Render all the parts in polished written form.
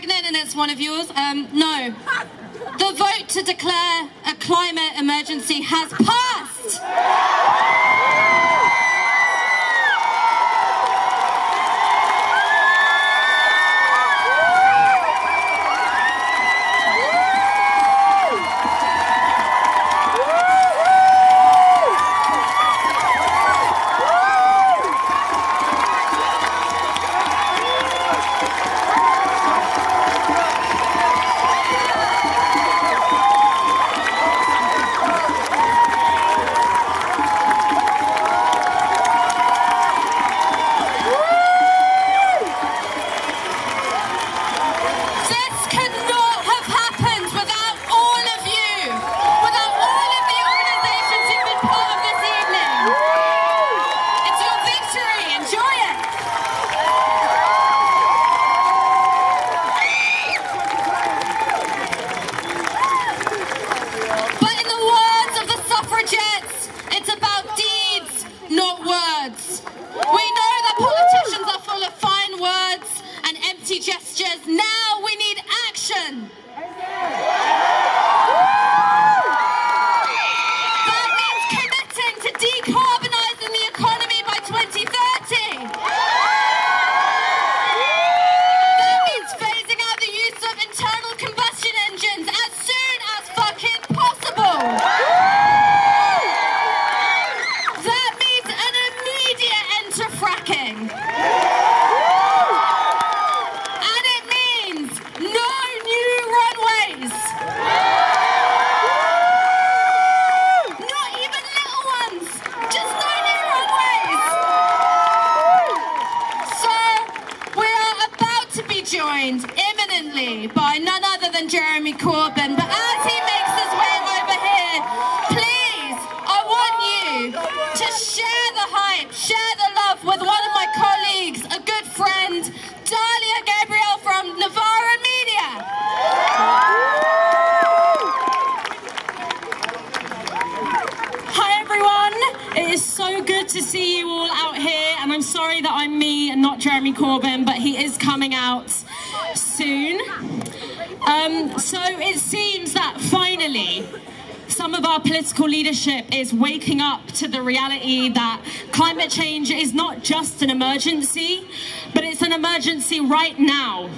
pregnant and it's one of yours? No. The vote to declare a climate emergency has passed. Gestures. Now we need action. That means committing to decarbonising the economy by 2030. That means phasing out the use of internal combustion engines as soon as fucking possible. That means an immediate end to fracking. Joined imminently by none other than Jeremy Corbyn. But as he makes his way over here, please, I want you to share the hype, share the love with one of my colleagues, a good friend, Dalia Gabriel from Novara Media. Hi everyone, it is so good to see you all out here, and I'm sorry that I'm me and not Jeremy Corbyn, but he is coming out soon. So it seems that finally some of our political leadership is waking up to the reality that climate change is not just an emergency, but it's an emergency right now.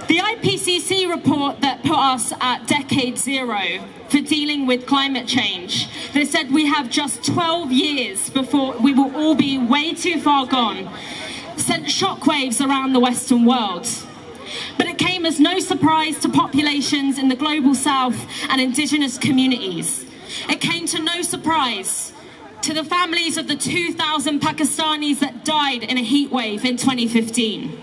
The IPCC report that put us at decade zero for dealing with climate change, they said we have just 12 years before we will all be way too far gone, sent shockwaves around the Western world. But it came as no surprise to populations in the global south and indigenous communities. It came to no surprise to the families of the 2,000 Pakistanis that died in a heat wave in 2015.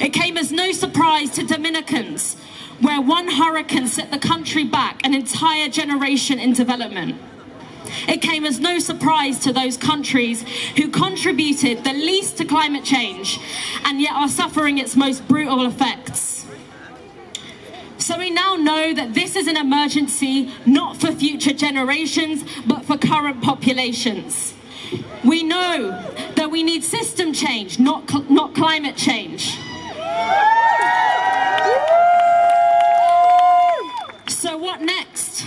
It came as no surprise to Dominicans, where one hurricane set the country back an entire generation in development. It came as no surprise to those countries who contributed the least to climate change and yet are suffering its most brutal effects. So we now know that this is an emergency not for future generations, but for current populations. We know that we need system change, not climate change. So what next?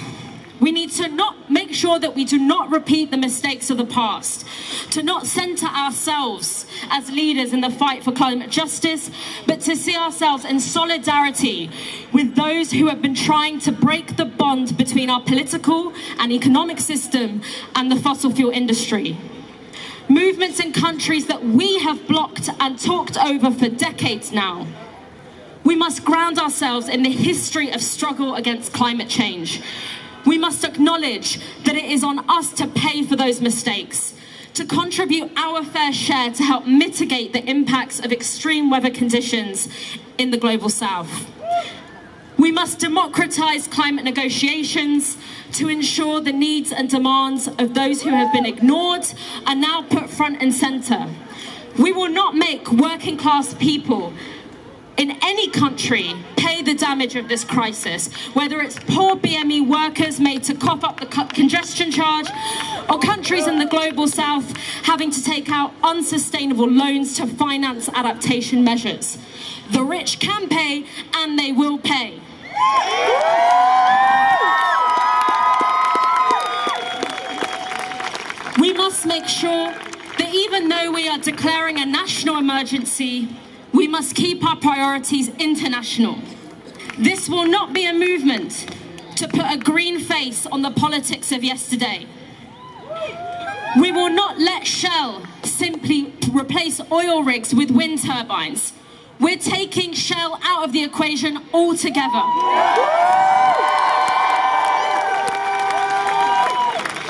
We need to make sure that we do not repeat the mistakes of the past, to not center ourselves as leaders in the fight for climate justice, but to see ourselves in solidarity with those who have been trying to break the bond between our political and economic system and the fossil fuel industry. Movements in countries that we have blocked and talked over for decades now. We must ground ourselves in the history of struggle against climate change. We must acknowledge that it is on us to pay for those mistakes, to contribute our fair share to help mitigate the impacts of extreme weather conditions in the global south. We must democratize climate negotiations to ensure the needs and demands of those who have been ignored are now put front and center. We will not make working class people in any country pay the damage of this crisis, whether it's poor BME workers made to cough up the congestion charge, or countries in the global south having to take out unsustainable loans to finance adaptation measures. The rich can pay, and they will pay. We must make sure that even though we are declaring a national emergency, we must keep our priorities international. This will not be a movement to put a green face on the politics of yesterday. We will not let Shell simply replace oil rigs with wind turbines. We're taking Shell out of the equation altogether.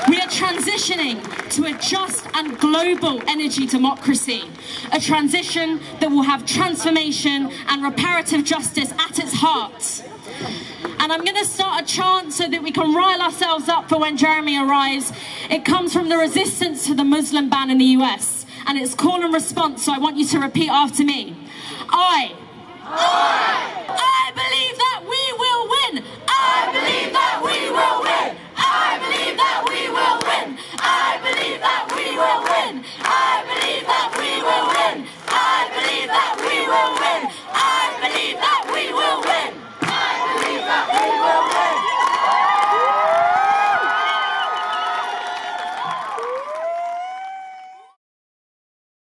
We are transitioning to a just and global energy democracy, a transition that will have transformation and reparative justice at its heart. And I'm going to start a chant so that we can rile ourselves up for when Jeremy arrives. It comes from the resistance to the Muslim ban in the US, and it's call and response, so I want you to repeat after me. I